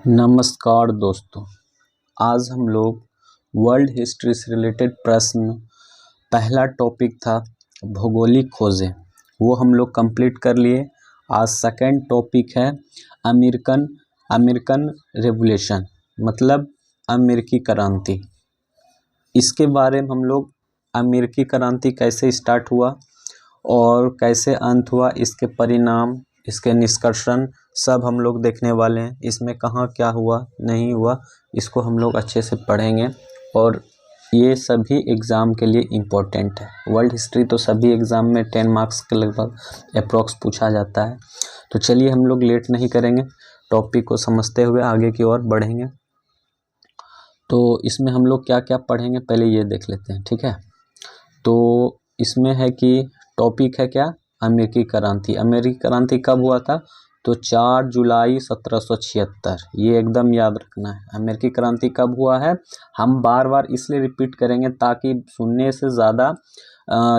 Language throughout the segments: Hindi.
नमस्कार दोस्तों, आज हम लोग वर्ल्ड हिस्ट्री से रिलेटेड प्रश्न, पहला टॉपिक था भौगोलिक खोजें, वो हम लोग कंप्लीट कर लिए। आज सेकंड टॉपिक है अमेरिकन अमेरिकन रेवोल्यूशन, मतलब अमेरिकी क्रांति। इसके बारे में हम लोग अमेरिकी क्रांति कैसे स्टार्ट हुआ और कैसे अंत हुआ, इसके परिणाम, इसके निष्कर्षण सब हम लोग देखने वाले हैं। इसमें कहाँ क्या हुआ नहीं हुआ, इसको हम लोग अच्छे से पढ़ेंगे और ये सभी एग्ज़ाम के लिए इम्पोर्टेंट है। वर्ल्ड हिस्ट्री तो सभी एग्ज़ाम में 10 मार्क्स के लगभग अप्रॉक्स पूछा जाता है। तो चलिए हम लोग लेट नहीं करेंगे, टॉपिक को समझते हुए आगे की ओर बढ़ेंगे। तो इसमें हम लोग क्या क्या पढ़ेंगे पहले ये देख लेते हैं, ठीक है। तो इसमें है कि टॉपिक है क्या, अमेरिकी क्रांति। अमेरिकी क्रांति कब हुआ था? तो 4 जुलाई 1776। ये एकदम याद रखना है, अमेरिकी क्रांति कब हुआ है। हम बार बार इसलिए रिपीट करेंगे ताकि सुनने से ज़्यादा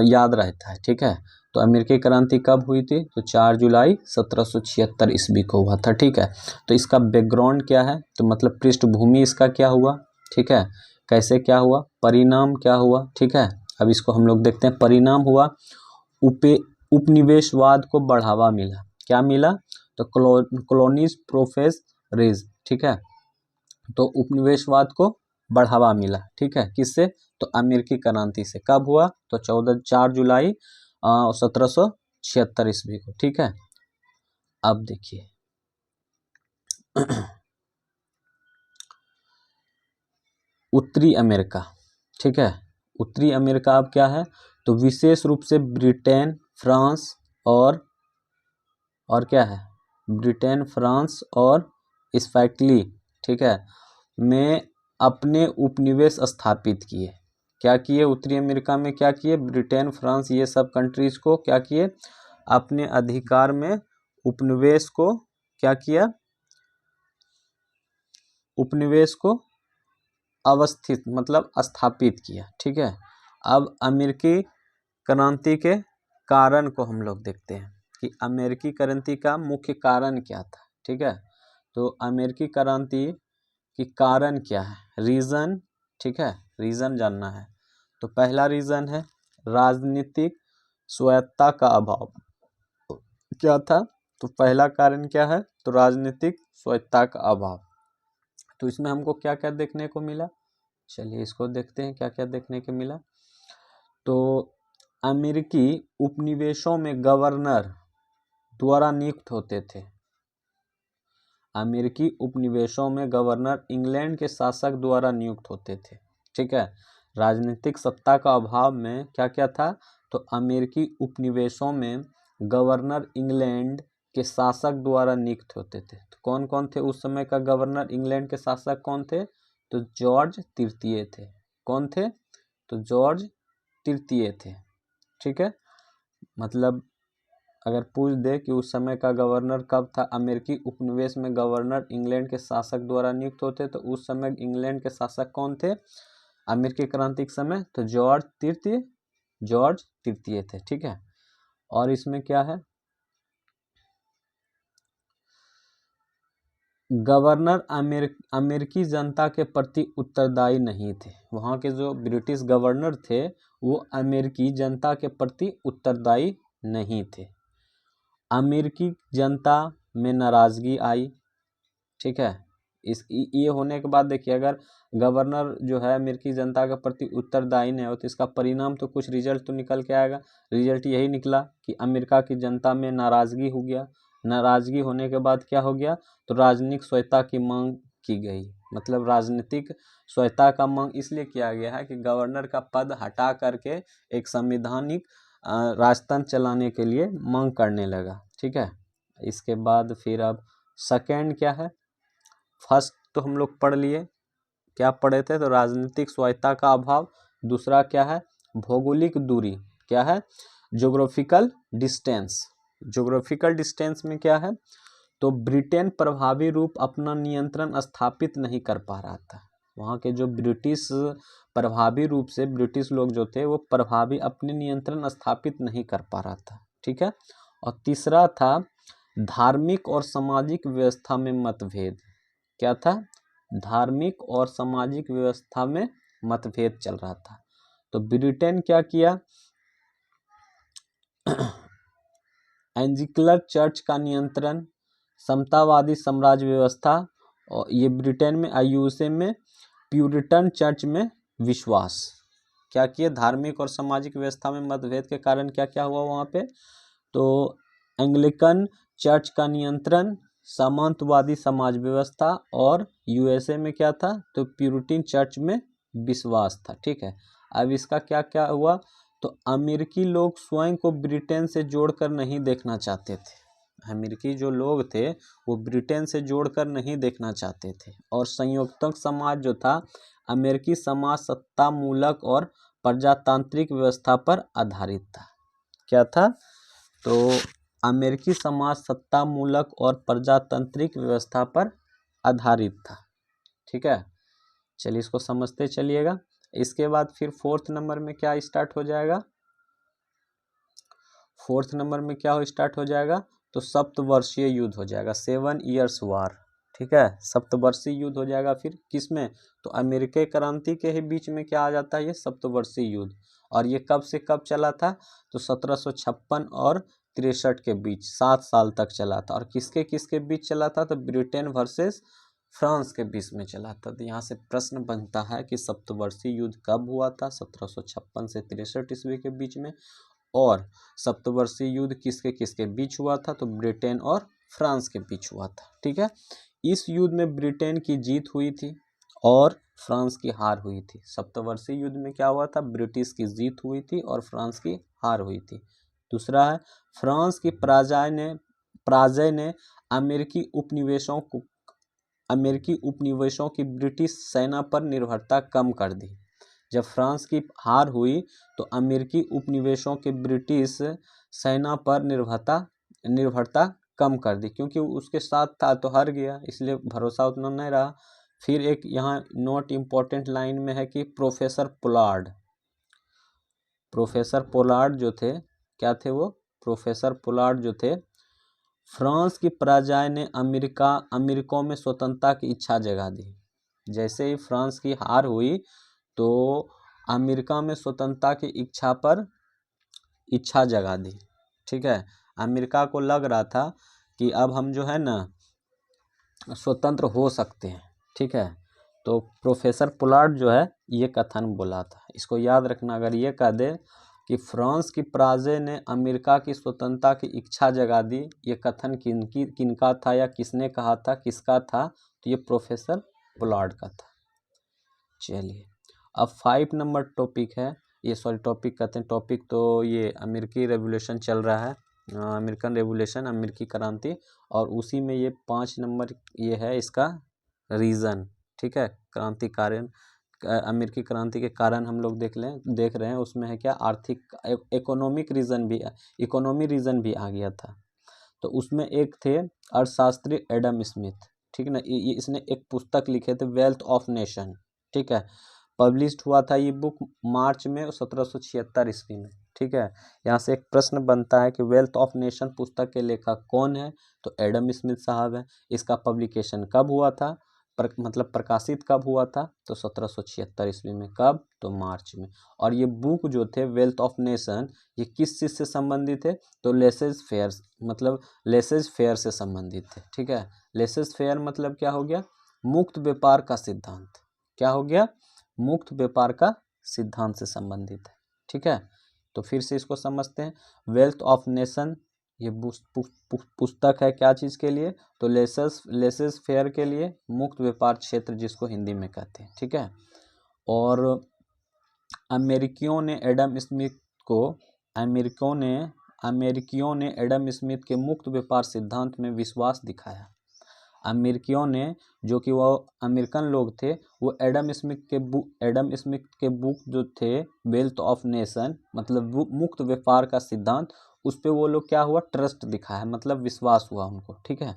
याद रहता है, ठीक है। तो अमेरिकी क्रांति कब हुई थी? तो 4 जुलाई 1776 ईस्वी को हुआ था, ठीक है। तो इसका बैकग्राउंड क्या है, तो मतलब पृष्ठभूमि इसका क्या हुआ, ठीक है, कैसे क्या हुआ, परिणाम क्या हुआ, ठीक है। अब इसको हम लोग देखते हैं। परिणाम हुआ उपनिवेशवाद को बढ़ावा मिला। क्या मिला? तो कॉलोनीज प्रोफेस रेज, ठीक है। तो उपनिवेशवाद को बढ़ावा मिला, ठीक है, किससे? तो अमेरिकी क्रांति से। कब हुआ? तो 4 जुलाई 1776 ईस्वी को, ठीक है। अब देखिए उत्तरी अमेरिका, ठीक है। उत्तरी अमेरिका अब क्या है? तो विशेष रूप से ब्रिटेन, फ्रांस और क्या है, ब्रिटेन, फ्रांस और स्पेकली, ठीक है, में अपने उपनिवेश स्थापित किए। क्या किए? उत्तरी अमेरिका में क्या किए? ब्रिटेन, फ्रांस, ये सब कंट्रीज को क्या किए? अपने अधिकार में उपनिवेश को क्या किया? उपनिवेश को अवस्थित मतलब स्थापित किया, ठीक है। अब अमेरिकी क्रांति के कारण को हम लोग देखते हैं कि अमेरिकी क्रांति का मुख्य कारण क्या था, ठीक है। तो अमेरिकी क्रांति की कारण क्या है, रीज़न, ठीक है, रीज़न जानना है। तो पहला रीज़न है राजनीतिक स्वायत्तता का अभाव। क्या था? तो पहला कारण क्या है? तो राजनीतिक स्वायत्तता का अभाव। तो इसमें हमको क्या क्या देखने को मिला, चलिए इसको देखते हैं क्या क्या देखने को मिला। तो अमेरिकी उपनिवेशों में गवर्नर द्वारा नियुक्त होते थे। अमेरिकी उपनिवेशों में गवर्नर इंग्लैंड के शासक द्वारा नियुक्त होते थे, ठीक है। राजनीतिक सत्ता का अभाव में क्या क्या था? तो अमेरिकी उपनिवेशों में गवर्नर इंग्लैंड के शासक द्वारा नियुक्त होते थे। तो कौन कौन थे उस समय का गवर्नर इंग्लैंड के शासक? कौन थे? तो जॉर्ज तृतीय थे। कौन थे? तो जॉर्ज तृतीय थे, ठीक है। मतलब अगर पूछ दे कि उस समय का गवर्नर कब था, अमेरिकी उपनिवेश में गवर्नर इंग्लैंड के शासक द्वारा नियुक्त होते, तो उस समय इंग्लैंड के शासक कौन थे अमेरिकी क्रांति के समय? तो जॉर्ज तृतीय थे, ठीक है। और इसमें क्या है, गवर्नर अमेरिकी जनता के प्रति उत्तरदायी नहीं थे। वहाँ के जो ब्रिटिश गवर्नर थे वो अमेरिकी जनता के प्रति उत्तरदायी नहीं थे। अमेरिकी जनता में नाराज़गी आई, ठीक है। ये होने के बाद देखिए, अगर गवर्नर जो है अमेरिकी जनता के प्रति उत्तरदायी नहीं हो तो इसका परिणाम तो कुछ रिजल्ट तो निकल के आएगा। रिजल्ट यही निकला कि अमेरिका की जनता में नाराज़गी हो गया। नाराज़गी होने के बाद क्या हो गया? तो राजनीतिक स्वायत्तता की मांग की गई। मतलब राजनीतिक स्वायत्तता का मांग इसलिए किया गया है कि गवर्नर का पद हटा करके एक संवैधानिक राजतंत्र चलाने के लिए मांग करने लगा, ठीक है। इसके बाद फिर अब सेकेंड क्या है, फर्स्ट तो हम लोग पढ़ लिए, क्या पढ़े थे? तो राजनीतिक स्वायत्तता का अभाव। दूसरा क्या है? भौगोलिक दूरी। क्या है? Geographical distance. ज्योग्राफिकल डिस्टेंस में क्या है? तो ब्रिटेन प्रभावी रूप अपना नियंत्रण स्थापित नहीं कर पा रहा था। वहाँ के जो ब्रिटिश प्रभावी रूप से ब्रिटिश लोग जो थे वो प्रभावी अपने नियंत्रण स्थापित नहीं कर पा रहा था, ठीक है। और तीसरा था धार्मिक और सामाजिक व्यवस्था में मतभेद। क्या था, धार्मिक और सामाजिक व्यवस्था में मतभेद चल रहा था। तो ब्रिटेन क्या किया, एंजिकुलर चर्च का नियंत्रण, समतावादी साम्राज्य व्यवस्था, और ये ब्रिटेन में, यूएसए में प्यूरिटन चर्च में विश्वास। क्या किए, धार्मिक और सामाजिक व्यवस्था में मतभेद के कारण क्या क्या हुआ वहाँ पे, तो एंग्लिकन चर्च का नियंत्रण, सामंतवादी समाज व्यवस्था, और यूएसए में क्या था, तो प्यूरिटन चर्च में विश्वास था। ठीक है, अब इसका क्या क्या हुआ, तो अमेरिकी लोग स्वयं को ब्रिटेन से जोड़कर नहीं देखना चाहते थे। अमेरिकी जो लोग थे वो ब्रिटेन से जोड़कर नहीं देखना चाहते थे, और संयुक्तक समाज जो था, अमेरिकी समाज सत्तामूलक और प्रजातांत्रिक व्यवस्था पर आधारित था। क्या था, तो अमेरिकी समाज सत्तामूलक और प्रजातांत्रिक व्यवस्था पर आधारित था। ठीक है, चलिए इसको समझते चलिएगा। इसके बाद फिर फोर्थ नंबर में क्या स्टार्ट हो जाएगा, फोर्थ नंबर में क्या हो स्टार्ट हो जाएगा, तो सप्तवर्षीय युद्ध हो जाएगा, 7 ईयर्स वार। ठीक है, सप्तवर्षीय युद्ध हो जाएगा। फिर किसमें, तो अमेरिकी क्रांति के ही बीच में क्या आ जाता है, ये सप्तवर्षीय युद्ध। और ये कब से कब चला था, तो 1756 और 63 के बीच, 7 साल तक चला था। और किसके किसके बीच चला था, तो ब्रिटेन वर्सेस फ्रांस के बीच में चला था। तो यहाँ से प्रश्न बनता है कि सप्तवर्षीय युद्ध कब हुआ था, 1756 से 63 ईस्वी के बीच में, और सप्तवर्षीय युद्ध किसके किसके बीच हुआ था, तो ब्रिटेन और फ्रांस के बीच हुआ था। ठीक है, इस युद्ध में ब्रिटेन की जीत हुई थी और फ्रांस की हार हुई थी। सप्तवर्षीय युद्ध में क्या हुआ था, ब्रिटिश की जीत हुई थी और फ्रांस की हार हुई थी। दूसरा है, फ्रांस की पराजय ने अमेरिकी उपनिवेशों की ब्रिटिश सेना पर निर्भरता कम कर दी। जब फ्रांस की हार हुई तो अमेरिकी उपनिवेशों के ब्रिटिश सेना पर निर्भरता कम कर दी, क्योंकि उसके साथ था तो हार गया, इसलिए भरोसा उतना नहीं रहा। फिर एक यहाँ नोट इम्पोर्टेंट लाइन में है कि प्रोफेसर पोलार्ड जो थे, क्या थे वो, प्रोफेसर पोलार्ड जो थे, फ्रांस की पराजय ने अमेरिका में स्वतंत्रता की इच्छा जगा दी। जैसे ही फ्रांस की हार हुई तो अमेरिका में स्वतंत्रता की इच्छा जगा दी। ठीक है, अमेरिका को लग रहा था कि अब हम जो है ना स्वतंत्र हो सकते हैं। ठीक है, तो प्रोफेसर पोलार्ड जो है ये कथन बोला था, इसको याद रखना। अगर ये कह दे कि फ्रांस की पराजय ने अमेरिका की स्वतंत्रता की इच्छा जगा दी, ये कथन किनका था या किसने कहा था, किसका था, तो ये प्रोफेसर पोलार्ड का था। चलिए, अब 5 नंबर टॉपिक है, ये सॉरी टॉपिक कहते हैं, टॉपिक तो ये अमेरिकी रेवोल्यूशन चल रहा है, अमेरिकन रेवोल्यूशन, अमेरिकी क्रांति, और उसी में ये 5 नंबर ये है इसका रीज़न। ठीक है, क्रांति कारण, अमेरिकी क्रांति के कारण हम लोग देख रहे हैं, उसमें है क्या, आर्थिक इकोनॉमी रीज़न भी आ गया था। तो उसमें एक थे अर्थशास्त्री एडम स्मिथ। ठीक है ना, ये इसने एक पुस्तक लिखे थे, वेल्थ ऑफ नेशन। ठीक है, पब्लिश्ड हुआ था ये बुक मार्च में 1776 ईस्वी में। ठीक है, यहाँ से एक प्रश्न बनता है कि वेल्थ ऑफ नेशन पुस्तक के लेखक कौन है, तो एडम स्मिथ साहब है। इसका पब्लिकेशन कब हुआ था, प्रकाशित कब हुआ था, तो 1776 ईस्वी में। कब, तो मार्च में। और ये बुक जो थे वेल्थ ऑफ नेशन, ये किस चीज़ से संबंधित है, तो लेसेज फेयर से संबंधित है। ठीक है, लेसेज फेयर मतलब क्या हो गया, मुक्त व्यापार का सिद्धांत। क्या हो गया, मुक्त व्यापार का सिद्धांत से संबंधित है। ठीक है, तो फिर से इसको समझते हैं। वेल्थ ऑफ नेशन ये पुस्तक है क्या चीज़ के लिए, तो लेसेस फेयर के लिए, मुक्त व्यापार क्षेत्र जिसको हिंदी में कहते हैं। ठीक है, और अमेरिकियों ने एडम स्मिथ के मुक्त व्यापार सिद्धांत में विश्वास दिखाया। अमेरिकियों ने, जो कि वो अमेरिकन लोग थे, वो एडम स्मिथ के बुक जो थे वेल्थ ऑफ नेशन, मतलब मुक्त व्यापार का सिद्धांत, उस पे वो लोग क्या हुआ, ट्रस्ट दिखाया, मतलब विश्वास हुआ उनको। ठीक है,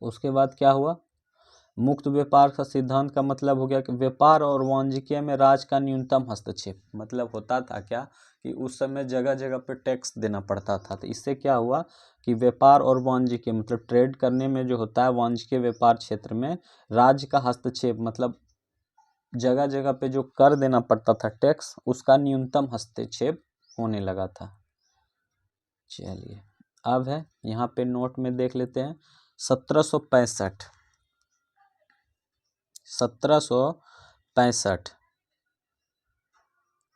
उसके बाद क्या हुआ, मुक्त व्यापार का सिद्धांत का मतलब हो गया कि व्यापार और वाणिज्य में राज का न्यूनतम हस्तक्षेप। मतलब होता था क्या कि उस समय जगह जगह पे टैक्स देना पड़ता था। तो इससे क्या हुआ कि व्यापार और वाणिज्य के मतलब ट्रेड करने में जो होता है वाणिज्य के व्यापार क्षेत्र में राज्य का हस्तक्षेप मतलब जगह जगह पे जो कर देना पड़ता था टैक्स उसका न्यूनतम हस्तक्षेप होने लगा था। चलिए अब है यहाँ पे नोट में देख लेते हैं 1765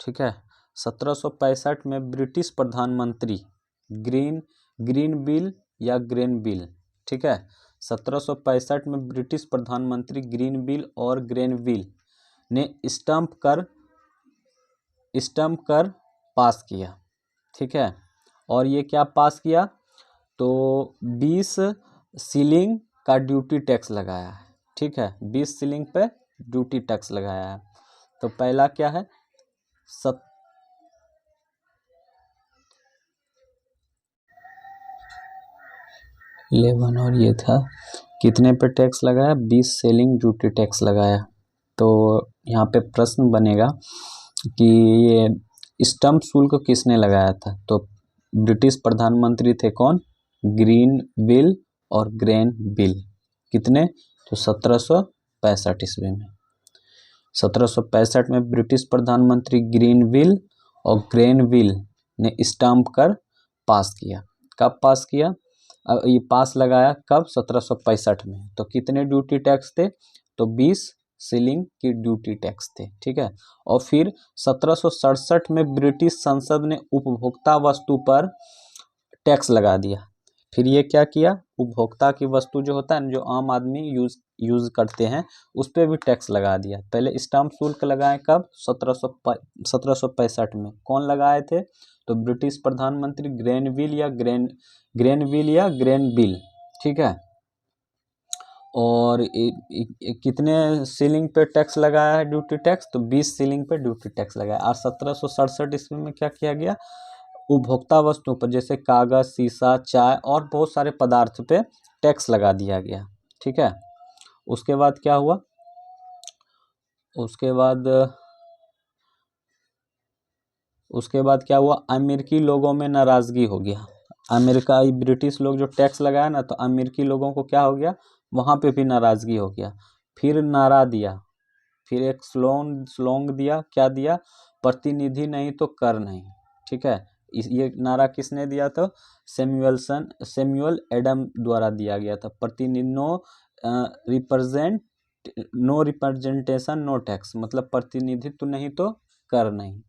ठीक है। 1765 में ब्रिटिश प्रधानमंत्री ग्रीन बिल या ग्रेन बिल ठीक है। 1765 में ब्रिटिश प्रधानमंत्री ग्रीन बिल और ग्रेन बिल ने स्टंप कर पास किया ठीक है। और ये क्या पास किया तो 20 शिलिंग का ड्यूटी टैक्स लगाया है ठीक है। 20 शिलिंग पे ड्यूटी टैक्स लगाया है। तो पहला क्या है 11 और ये था कितने पे टैक्स लगाया 20 सेलिंग ड्यूटी टैक्स लगाया। तो यहाँ पे प्रश्न बनेगा कि ये स्टंप शुल्क किसने लगाया था। तो ब्रिटिश प्रधानमंत्री थे कौन ग्रीन बिल और ग्रेन बिल कितने तो 1765 ईस्वी में। 1765 में ब्रिटिश प्रधानमंत्री ग्रीन बिल और ग्रेन बिल ने स्टंप कर पास किया। कब पास किया ये पास लगाया कब 1765 में। तो कितने ड्यूटी टैक्स थे तो 20 शिलिंग की ड्यूटी टैक्स थे ठीक है। और फिर 1767 में ब्रिटिश संसद ने उपभोक्ता वस्तु पर टैक्स लगा दिया। फिर ये क्या किया उपभोक्ता की वस्तु जो होता है ना जो आम आदमी यूज करते हैं उस पर भी टैक्स लगा दिया। पहले स्टाम्प शुल्क लगाए कब 1765 में। कौन लगाए थे तो ब्रिटिश प्रधानमंत्री ग्रेन बिल या ग्रेन बिल ठीक है। और कितने सीलिंग पे टैक्स लगाया है ड्यूटी टैक्स तो 20 सीलिंग पे ड्यूटी टैक्स लगाया। और 1767 ईस्वी में क्या किया गया उपभोक्ता वस्तुओं पर जैसे कागज शीशा चाय और बहुत सारे पदार्थ पे टैक्स लगा दिया गया ठीक है। उसके बाद क्या हुआ उसके बाद क्या हुआ अमेरिकी लोगों में नाराजगी हो गया। अमेरिकाई ब्रिटिश लोग जो टैक्स लगाया ना तो अमेरिकी लोगों को क्या हो गया वहाँ पे भी नाराजगी हो गया। फिर नारा दिया फिर एक स्लोंग दिया क्या दिया प्रतिनिधि नहीं तो कर नहीं ठीक है। ये नारा किसने दिया था सैमुअल एडम द्वारा दिया गया था। प्रतिनिधि नो रिप्रेजेंटेशन नो टैक्स मतलब प्रतिनिधित्व नहीं तो कर नहीं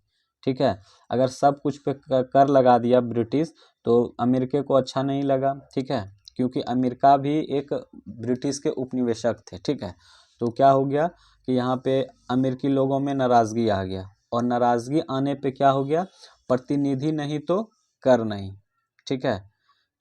ठीक है। अगर सब कुछ पे कर लगा दिया ब्रिटिश तो अमेरिका को अच्छा नहीं लगा ठीक है क्योंकि अमेरिका भी एक ब्रिटिश के उपनिवेशक थे ठीक है। तो क्या हो गया कि यहाँ पे अमेरिकी लोगों में नाराजगी आ गया और नाराजगी आने पे क्या हो गया प्रतिनिधि नहीं तो कर नहीं ठीक है।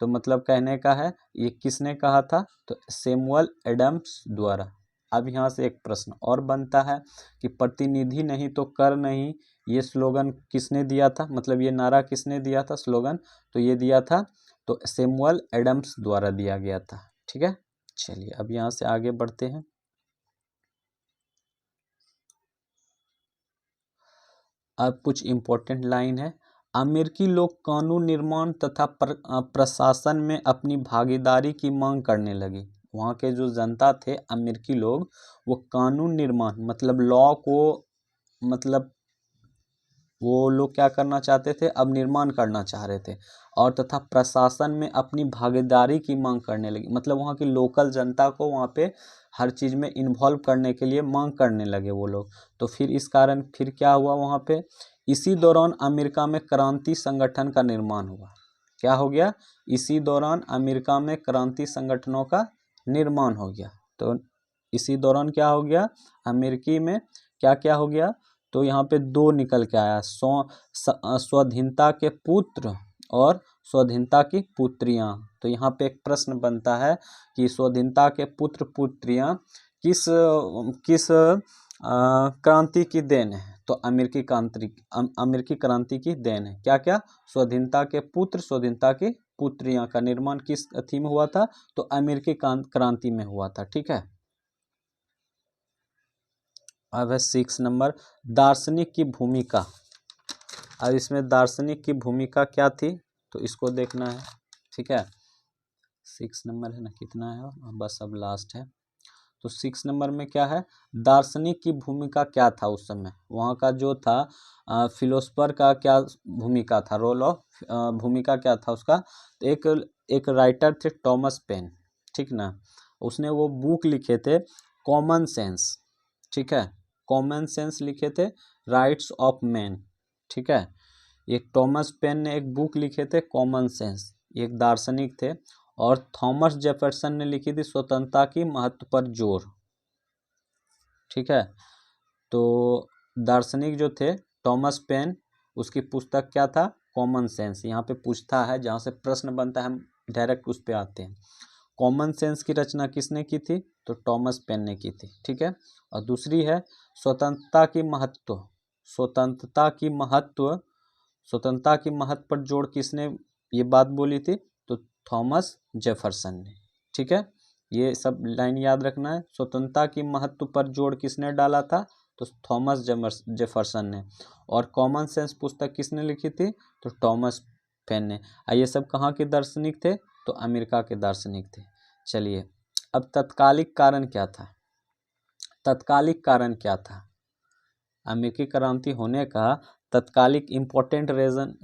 तो मतलब कहने का है ये किसने कहा था तो सैमुअल एडम्स द्वारा। अब यहाँ से एक प्रश्न और बनता है कि प्रतिनिधि नहीं तो कर नहीं ये स्लोगन किसने दिया था मतलब ये नारा किसने दिया था स्लोगन तो ये दिया था तो सैमुअल एडम्स द्वारा दिया गया था ठीक है। चलिए अब यहाँ से आगे बढ़ते हैं। अब कुछ इम्पोर्टेंट लाइन है अमेरिकी लोग कानून निर्माण तथा प्रशासन में अपनी भागीदारी की मांग करने लगे। वहाँ के जो जनता थे अमेरिकी लोग वो कानून निर्माण मतलब लॉ को मतलब वो लोग क्या करना चाहते थे अब निर्माण करना चाह रहे थे और तथा प्रशासन में अपनी भागीदारी की मांग करने लगी मतलब वहाँ की लोकल जनता को वहाँ पे हर चीज़ में इन्वॉल्व करने के लिए मांग करने लगे वो लोग। तो फिर इस कारण फिर क्या हुआ वहाँ पे इसी दौरान अमेरिका में क्रांति संगठन का निर्माण हुआ। क्या हो गया इसी दौरान अमेरिका में क्रांति संगठनों का निर्माण हो गया। तो इसी दौरान क्या हो गया अमेरिकी में क्या क्या हो गया तो यहाँ पे दो निकल के आया स्वाधीनता के पुत्र और स्वाधीनता की पुत्रियां। तो यहाँ पे एक प्रश्न बनता है कि स्वाधीनता के पुत्र पुत्रियां किस क्रांति की देन है तो अमेरिकी क्रांति की देन है। क्या क्या स्वाधीनता के पुत्र स्वाधीनता की पुत्रियां का निर्माण किस थीम में हुआ था तो अमेरिकी क्रांति में हुआ था ठीक है। अब है 6 नंबर दार्शनिक की भूमिका। अब इसमें दार्शनिक की भूमिका क्या थी तो इसको देखना है, ठीक है। 6 नंबर है ना, कितना है बस अब लास्ट है। तो 6 नंबर में क्या है, दार्शनिक की भूमिका क्या था उस समय, वहाँ का जो था फिलोसफर का क्या भूमिका था, रोल ऑफ भूमिका क्या था उसका। तो एक राइटर थे टॉमस पेन, ठीक ना, उसने वो बुक लिखे थे कॉमन सेंस, ठीक है, कॉमन सेंस लिखे थे, राइट्स ऑफ मैन, ठीक है। एक टॉमस पेन ने एक बुक लिखे थे कॉमन सेंस, एक दार्शनिक थे। और थॉमस जेफरसन ने लिखी थी स्वतंत्रता की महत्व पर जोर, ठीक है। तो दार्शनिक जो थे टॉमस पेन, उसकी पुस्तक क्या था, कॉमन सेंस। यहाँ पे पूछता है, जहाँ से प्रश्न बनता है हम डायरेक्ट उस पे आते हैं। कॉमन सेंस की रचना किसने की थी तो टॉमस पेन ने की थी, ठीक है। और दूसरी है स्वतंत्रता की महत्व, स्वतंत्रता की महत्व, स्वतंत्रता की महत्व पर जोर किसने ये बात बोली थी तो थॉमस जेफरसन ने, ठीक है। ये सब लाइन याद रखना है। स्वतंत्रता की महत्व पर जोर किसने डाला था तो थॉमस जेफरसन ने। और कॉमन सेंस पुस्तक किसने लिखी थी तो टॉमस पेन ने। ये सब कहाँ के दार्शनिक थे तो अमेरिका के दार्शनिक थे। चलिए, अब तत्कालिक कारण क्या था, तत्कालिक कारण क्या था, अमेरिकी क्रांति होने का तत्कालिक इम्पोर्टेंट रीज़न,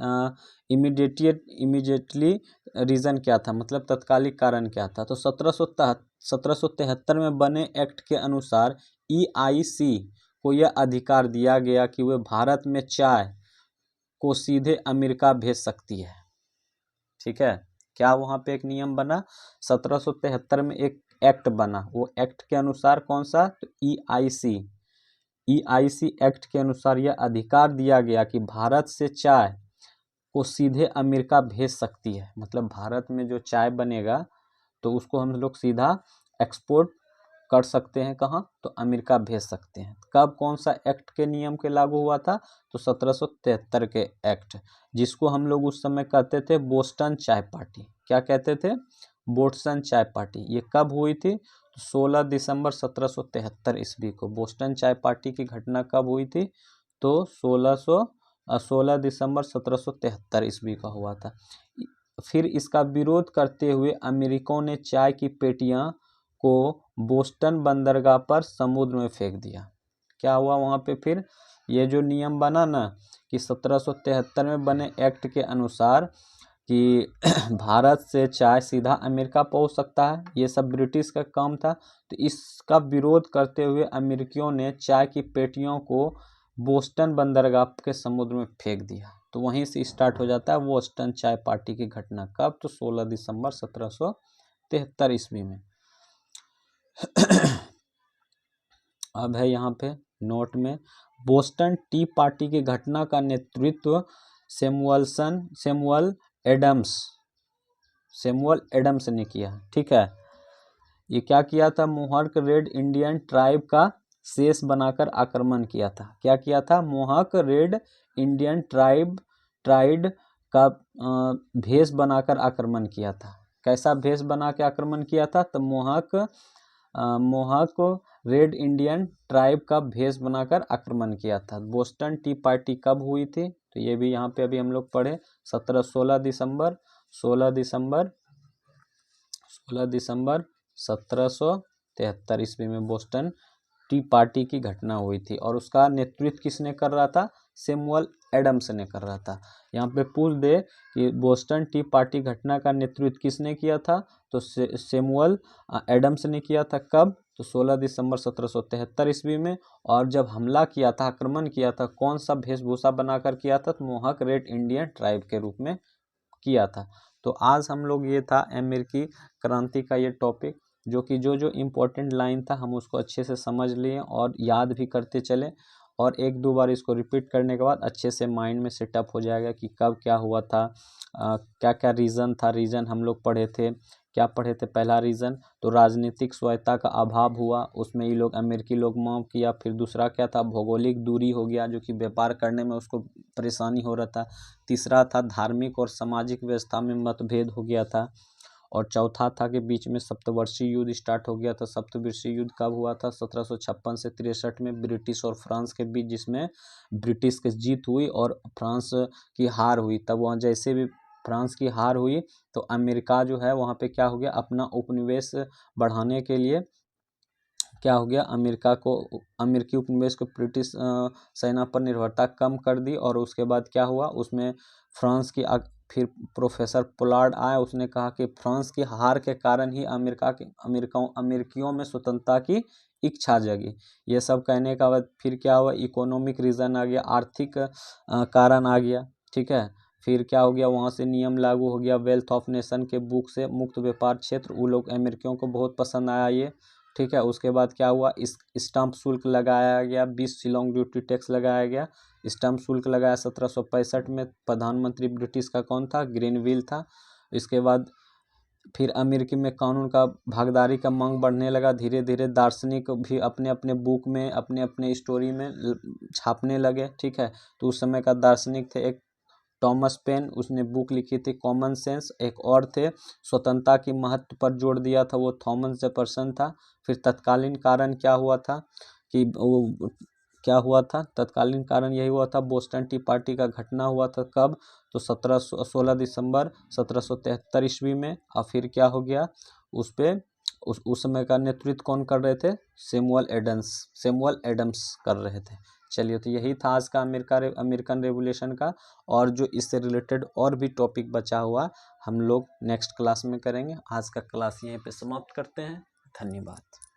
इमीडिएटली रीज़न क्या था, मतलब तत्कालिक कारण क्या था। तो 1773 में बने एक्ट के अनुसार EIC को यह अधिकार दिया गया कि वह भारत में चाय को सीधे अमेरिका भेज सकती है, ठीक है। क्या वहाँ पे एक नियम बना, 1773 में एक एक्ट बना, वो एक्ट के अनुसार कौन सा तो EIC एक्ट के अनुसार यह अधिकार दिया गया कि भारत से चाय को सीधे अमेरिका भेज सकती है, मतलब भारत में जो चाय बनेगा तो उसको हम लोग सीधा एक्सपोर्ट कर सकते हैं, कहाँ तो अमेरिका भेज सकते हैं। कब कौन सा एक्ट के नियम के लागू हुआ था तो 1773 के एक्ट, जिसको हम लोग उस समय कहते थे बोस्टन चाय पार्टी। क्या कहते थे, बोस्टन चाय पार्टी। ये कब हुई थी तो 16 दिसंबर 1773 ईस्वी को। बोस्टन चाय पार्टी की घटना कब हुई थी तो 16 दिसंबर 1773 ईस्वी का हुआ था। फिर इसका विरोध करते हुए अमेरिकियों ने चाय की पेटियां को बोस्टन बंदरगाह पर समुद्र में फेंक दिया। क्या हुआ वहाँ पे, फिर ये जो नियम बना ना कि 1773 में बने एक्ट के अनुसार कि भारत से चाय सीधा अमेरिका पहुँच सकता है, ये सब ब्रिटिश का काम था। तो इसका विरोध करते हुए अमेरिकियों ने चाय की पेटियों को बोस्टन बंदरगाह के समुद्र में फेंक दिया। तो वहीं से स्टार्ट हो जाता है बोस्टन चाय पार्टी की घटना। कब तो 16 दिसंबर 1773 ईस्वी में। अब है यहाँ पे नोट में, बोस्टन टी पार्टी की घटना का नेतृत्व सैमुअल एडम्स ने किया, ठीक है। ये क्या किया था, मोहर्क रेड इंडियन ट्राइब का शेष बनाकर आक्रमण किया था। क्या किया था, मोहर्क रेड इंडियन ट्राइब का भेष बनाकर आक्रमण किया था। कैसा भेष बना के आक्रमण किया था तो मोहर्क रेड इंडियन ट्राइब का भेष बनाकर आक्रमण किया था। बोस्टन टी पार्टी कब हुई थी तो ये भी यहाँ पे अभी हम लोग पढ़े 16 दिसंबर 1773 ईस्वी में बोस्टन टी पार्टी की घटना हुई थी। और उसका नेतृत्व किसने कर रहा था, सैमुअल एडम्स ने कर रहा था। यहाँ पे पूछ दे कि बोस्टन टी पार्टी घटना का नेतृत्व किसने किया था तो सैमुअल एडम्स ने किया था। कब तो 16 दिसंबर 1773 ईस्वी में। और जब हमला किया था, आक्रमण किया था, कौन सा वेशभूषा बनाकर किया था तो मोहक रेड इंडियन ट्राइब के रूप में किया था। तो आज हम लोग, ये था अमेरिकी क्रांति का ये टॉपिक, जो कि जो इम्पोर्टेंट लाइन था हम उसको अच्छे से समझ लिए और याद भी करते चले। और एक दो बार इसको रिपीट करने के बाद अच्छे से माइंड में सेटअप हो जाएगा कि कब क्या हुआ था, क्या क्या रीज़न था। रीज़न हम लोग पढ़े थे, क्या पढ़े थे, पहला रीज़न तो राजनीतिक स्वायत्ता का अभाव हुआ, उसमें ये लोग अमेरिकी लोग मांग किया। फिर दूसरा क्या था, भौगोलिक दूरी हो गया, जो कि व्यापार करने में उसको परेशानी हो रहा था। तीसरा था धार्मिक और सामाजिक व्यवस्था में मतभेद हो गया था। और चौथा था कि बीच में सप्तवर्षीय युद्ध स्टार्ट हो गया था। सप्तवर्षीय युद्ध कब हुआ था? 1756 से 63 में ब्रिटिश और फ्रांस के बीच, जिसमें ब्रिटिश की जीत हुई और फ्रांस की हार हुई। तब वहाँ जैसे भी फ्रांस की हार हुई तो अमेरिका जो है वहाँ पे क्या हो गया, अपना उपनिवेश बढ़ाने के लिए क्या हो गया, अमेरिकी उपनिवेश को ब्रिटिश सेना पर निर्भरता कम कर दी। और उसके बाद क्या हुआ, उसमें फ्रांस की फिर प्रोफेसर पोलार्ड आए, उसने कहा कि फ्रांस की हार के कारण ही अमेरिकियों में स्वतंत्रता की इच्छा जगी। ये सब कहने का बाद फिर क्या हुआ, इकोनॉमिक रीज़न आ गया, आर्थिक कारण आ गया, ठीक है। फिर क्या हो गया, वहाँ से नियम लागू हो गया वेल्थ ऑफ नेशन के बुक से, मुक्त व्यापार क्षेत्र, वो लोग अमेरिकियों को बहुत पसंद आया ये, ठीक है। उसके बाद क्या हुआ, इस स्टैंप शुल्क लगाया गया, 20 शिलोंग ड्यूटी टैक्स लगाया गया, स्टैंप शुल्क लगाया 1765 में। प्रधानमंत्री ब्रिटिश का कौन था? ग्रीनविल था। इसके बाद फिर अमेरिकी में कानून का भागीदारी का मांग बढ़ने लगा। धीरे धीरे दार्शनिक भी अपने अपने बुक में, अपने अपने स्टोरी में छापने लगे, ठीक है। तो उस समय का दार्शनिक थे एक टॉमस पेन, उसने बुक लिखी थी कॉमन सेंस। एक और थे स्वतंत्रता की महत्व पर जोर दिया था, वो थॉमस जेफरसन था। फिर तत्कालीन कारण क्या हुआ था कि वो क्या हुआ था, तत्कालीन कारण यही हुआ था, बोस्टन टी पार्टी का घटना हुआ था। कब? तो 16 दिसंबर 1773 ईस्वी में। और फिर क्या हो गया, उस समय का नेतृत्व कौन कर रहे थे? सैमुअल एडम्स कर रहे थे। चलिए, तो यही था आज का अमेरिकन रेवोल्यूशन का। और जो इससे रिलेटेड और भी टॉपिक बचा हुआ हम लोग नेक्स्ट क्लास में करेंगे। आज का क्लास यहीं पे समाप्त करते हैं। धन्यवाद।